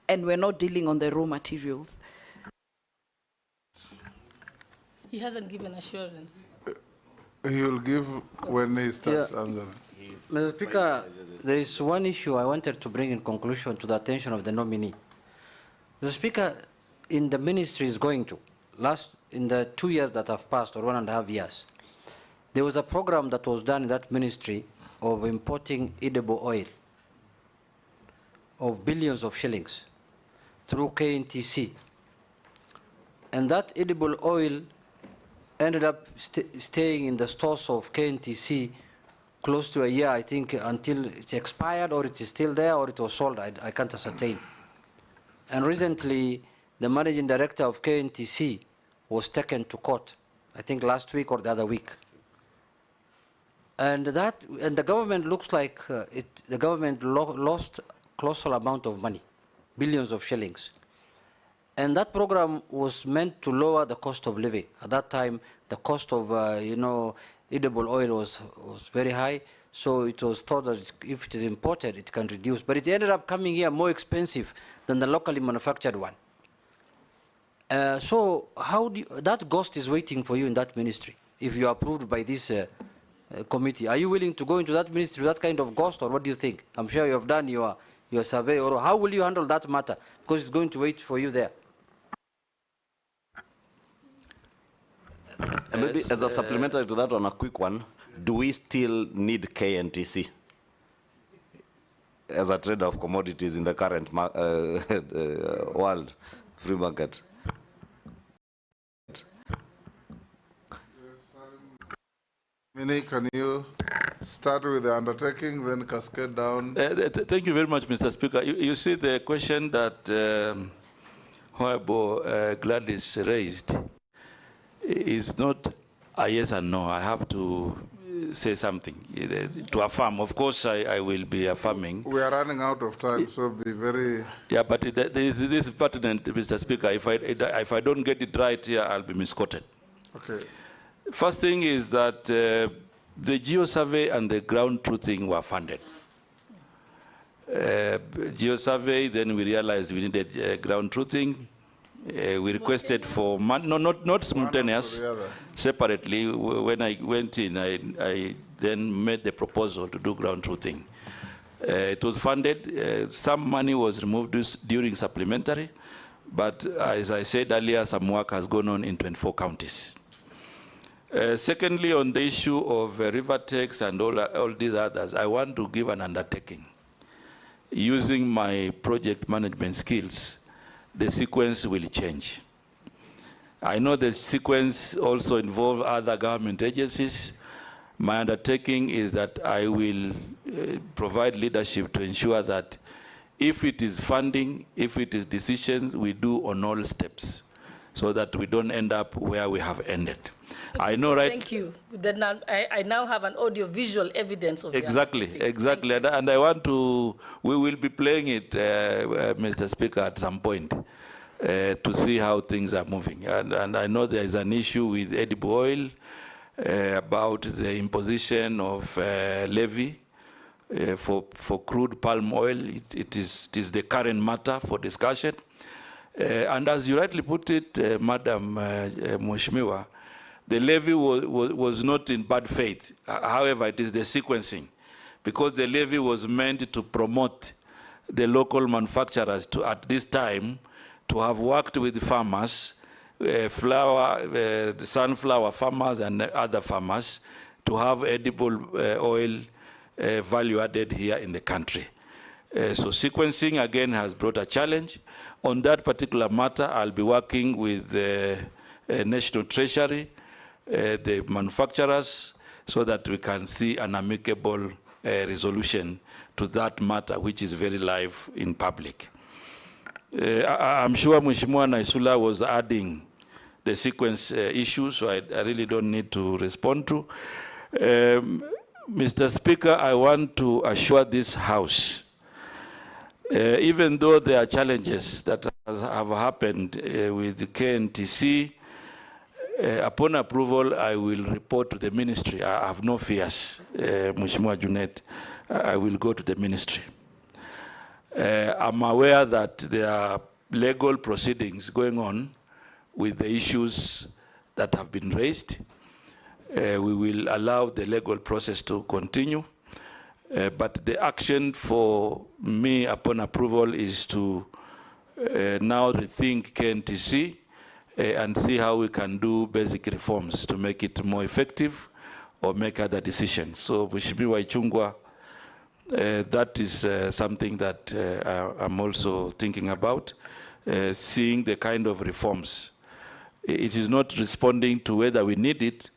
and we're not dealing on the raw materials. He hasn't given assurance. He will give when he starts answering. Mr. Speaker, there is one issue I wanted to bring in conclusion to the attention of the nominee. Mr. Speaker, in the ministry is going to, in the 2 years that have passed, or 1.5 years, there was a program that was done in that ministry of importing edible oil of billions of shillings through KNTC. And that edible oil ended up staying in the stores of KNTC close to a year, I think, until it expired, or it is still there, or it was sold. I can't ascertain. And recently, the managing director of KNTC was taken to court, I think last week or the other week. And the government looks like the government lost a colossal amount of money, billions of shillings. And that program was meant to lower the cost of living. At that time, the cost of edible oil was very high, so it was thought that if it is imported, it can reduce. But it ended up coming here more expensive than the locally manufactured one. So how do you, that ghost is waiting for you in that ministry, if you are approved by this committee. Are you willing to go into that ministry with that kind of ghost, or what do you think? I'm sure you have done your survey, or how will you handle that matter? Because it's going to wait for you there. And maybe as a supplementary to that one, a quick one, do we still need KNTC as a trader of commodities in the current world free market? Mini, can you start with the undertaking, then cascade down? Thank you very much, Mr. Speaker. You see the question that Honorable Gladys raised is not a yes and no. I have to say something to affirm. Of course, I will be affirming. We are running out of time, so be very... Yeah, but this is pertinent, Mr. Speaker. If I don't get it right here, I'll be misquoted. Okay. First thing is that the geo-survey and the ground truthing were funded. Geo-survey, then we realized we needed ground truthing. We requested for, not simultaneous, separately. When I went in, I then made the proposal to do ground truthing. It was funded. Some money was removed during supplementary, but as I said earlier, some work has gone on in 24 counties. Secondly, on the issue of river takes and all these others, I want to give an undertaking. Using my project management skills, the sequence will change. I know the sequence also involves other government agencies. My undertaking is that I will provide leadership to ensure that if it is funding, if it is decisions, we do on all steps so that we don't end up where we have ended. Okay, I know, right? Thank you. Then I now have an audio-visual evidence of exactly. And I want to, we will be playing it, Mr. Speaker, at some point to see how things are moving. And I know there is an issue with edible oil about the imposition of levy for crude palm oil. It is the current matter for discussion. And as you rightly put it, Madam Mheshimiwa, the levy was not in bad faith. However, it is the sequencing, because the levy was meant to promote the local manufacturers to, at this time, to have worked with farmers, sunflower farmers and other farmers, to have edible oil value added here in the country. So sequencing, again, has brought a challenge. On that particular matter, I'll be working with the National Treasury, the manufacturers, so that we can see an amicable resolution to that matter, which is very live in public. I'm sure Mheshimiwa Naisula was adding the sequence issue, so I really don't need to respond to. Mr. Speaker, I want to assure this House, even though there are challenges that have happened with the KNTC, upon approval, I will report to the ministry. I have no fears, Mheshimiwa Junet. I will go to the ministry. I'm aware that there are legal proceedings going on with the issues that have been raised. We will allow the legal process to continue. But the action for me upon approval is to now rethink KNTC and see how we can do basic reforms to make it more effective or make other decisions. So, Mheshimiwa Ichung'wah, that is something that I'm also thinking about, seeing the kind of reforms. It is not responding to whether we need it,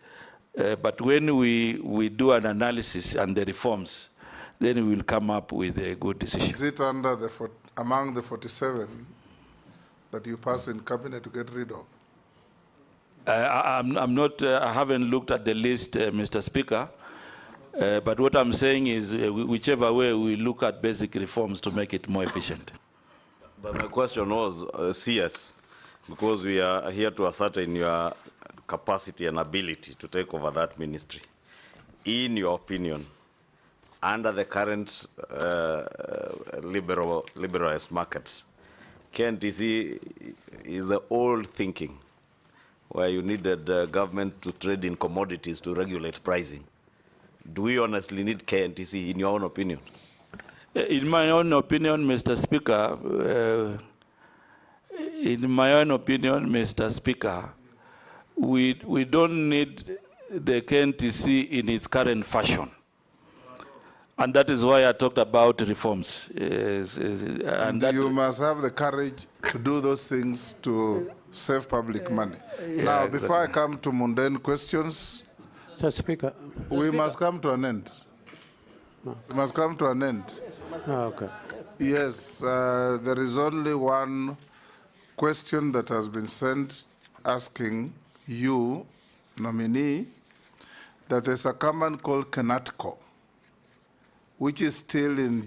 but when we do an analysis and the reforms, then we will come up with a good decision. Is it under among the 47 that you pass in cabinet to get rid of? I'm not, I haven't looked at the list, Mr. Speaker, but what I'm saying is whichever way we look at basic reforms to make it more efficient. But my question was CS, because we are here to ascertain your capacity and ability to take over that ministry. In your opinion, under the current liberalized market, KNTC is the old thinking where you needed the government to trade in commodities to regulate pricing. Do we honestly need KNTC, in your own opinion? In my own opinion, Mr. Speaker, we don't need the KNTC in its current fashion. And that is why I talked about reforms. And you must have the courage to do those things to save public money. Now, before I come to mundane questions, Mr. Speaker. We must come to an end. We must come to an end. Okay. Yes, there is only one question that has been sent asking you, nominee, that there's a command called KATCO, which is still in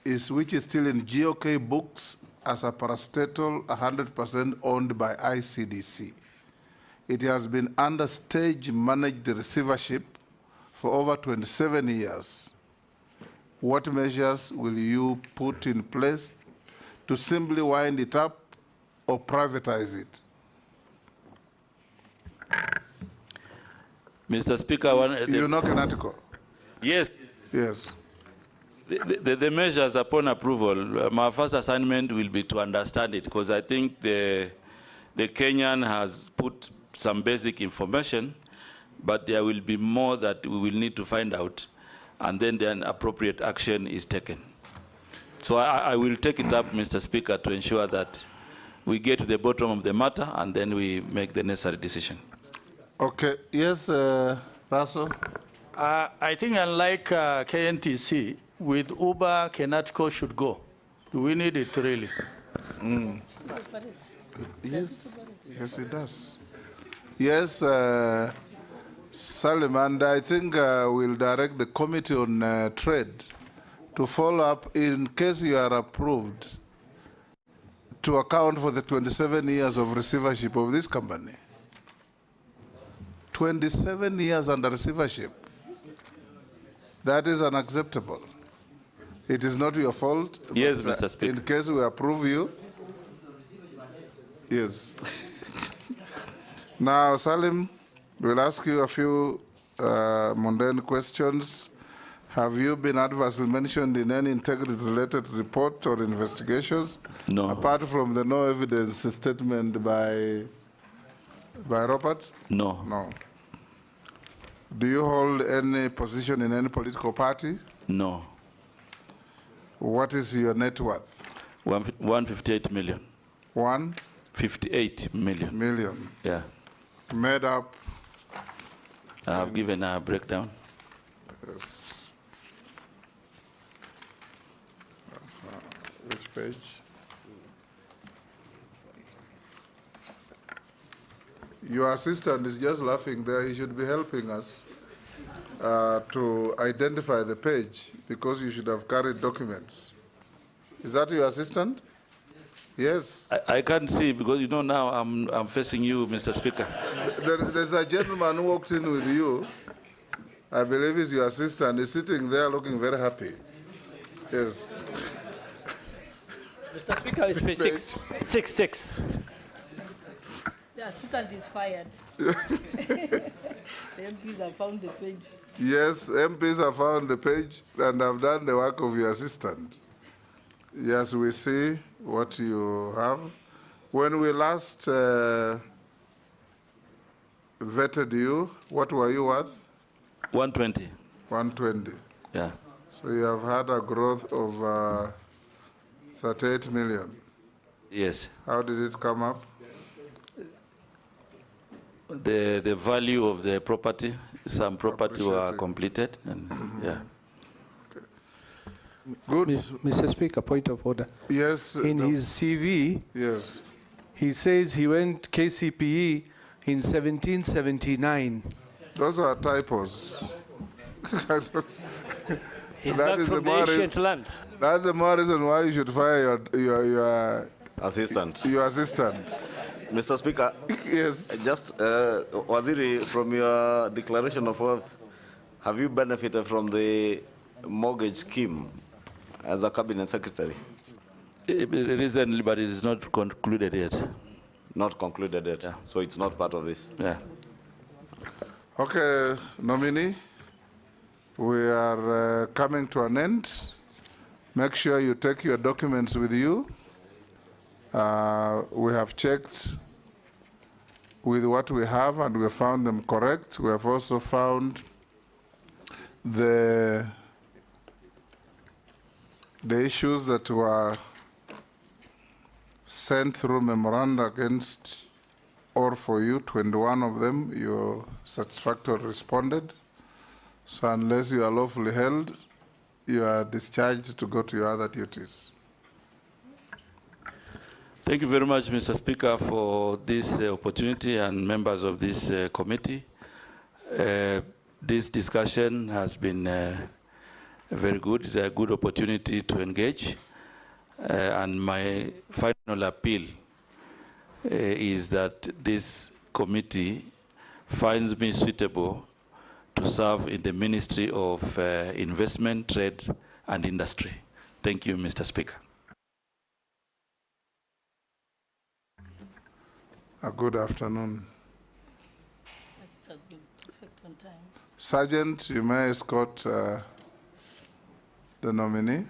GOK books as a parastatal 100% owned by ICDC. It has been under stage managed receivership for over 27 years. What measures will you put in place to simply wind it up or privatize it? Mr. Speaker, you know KATCO? Yes. Yes. The measures upon approval, my first assignment will be to understand it, because I think the Kenyan has put some basic information, but there will be more that we will need to find out, and then appropriate action is taken. So I will take it up, Mr. Speaker, to ensure that we get to the bottom of the matter and then we make the necessary decision. Okay. Yes, Russell? I think unlike KNTC, with Uber, KATCO should go. Do we need it really? Yes, yes, it does. Yes, Salim, and I think we'll direct the Committee on Trade to follow up in case you are approved to account for the 27 years of receivership of this company. 27 years under receivership. That is unacceptable. It is not your fault. Yes, Mr. Speaker. In case we approve you, yes. Now, Salim, we'll ask you a few mundane questions. Have you been adversely mentioned in any integrity-related report or investigations? No. Apart from the no evidence statement by Robert? No. No. Do you hold any position in any political party? No. What is your net worth? 158 million. 158 million. Yeah. Made up. I have given a breakdown. Yes. Which page? Your assistant is just laughing there. He should be helping us to identify the page, because you should have carried documents. Is that your assistant? Yes. I can't see, because you know now I'm facing you, Mr. Speaker. There's a gentleman who walked in with you. I believe he's your assistant. He's sitting there looking very happy. Yes. Mr. Speaker, it's page 6. The assistant is fired. The MPs have found the page. Yes, MPs have found the page and have done the work of your assistant. Yes, we see what you have. When we last vetted you, what were you worth? 120. 120. Yeah. So you have had a growth of 38 million. Yes. How did it come up? The value of the property, some property were Appreciate it. completed, and yeah. Good. Mr. Speaker, point of order. Yes. In his CV, Yes. he says he went KCPE in 1779. Those are typos. He's That not is from the the more ancient land. That's the more reason why you should fire your Assistant. assistant. Mr. Speaker, Yes. just Waziri, from your declaration of wealth, have you benefited from the mortgage scheme as a cabinet secretary? Recently, but it is not concluded yet. Not concluded yet, Yeah. so it's not part of this. Yeah. Okay, nominee, we are coming to an end. Make sure you take your documents with you. We have checked with what we have and we found them correct. We have also found the issues that were sent through memoranda against or for you, 21 of them, you satisfactorily responded. So unless you are lawfully held, you are discharged to go to your other duties. Thank you very much, Mr. Speaker, for this opportunity and members of this committee. This discussion has been very good. It's a good opportunity to engage. And my final appeal is that this committee finds me suitable to serve in the Ministry of Investment, Trade and Industry. Thank you, Mr. Speaker. A good afternoon. It has been perfect on time. Sergeant, you may escort the nominee.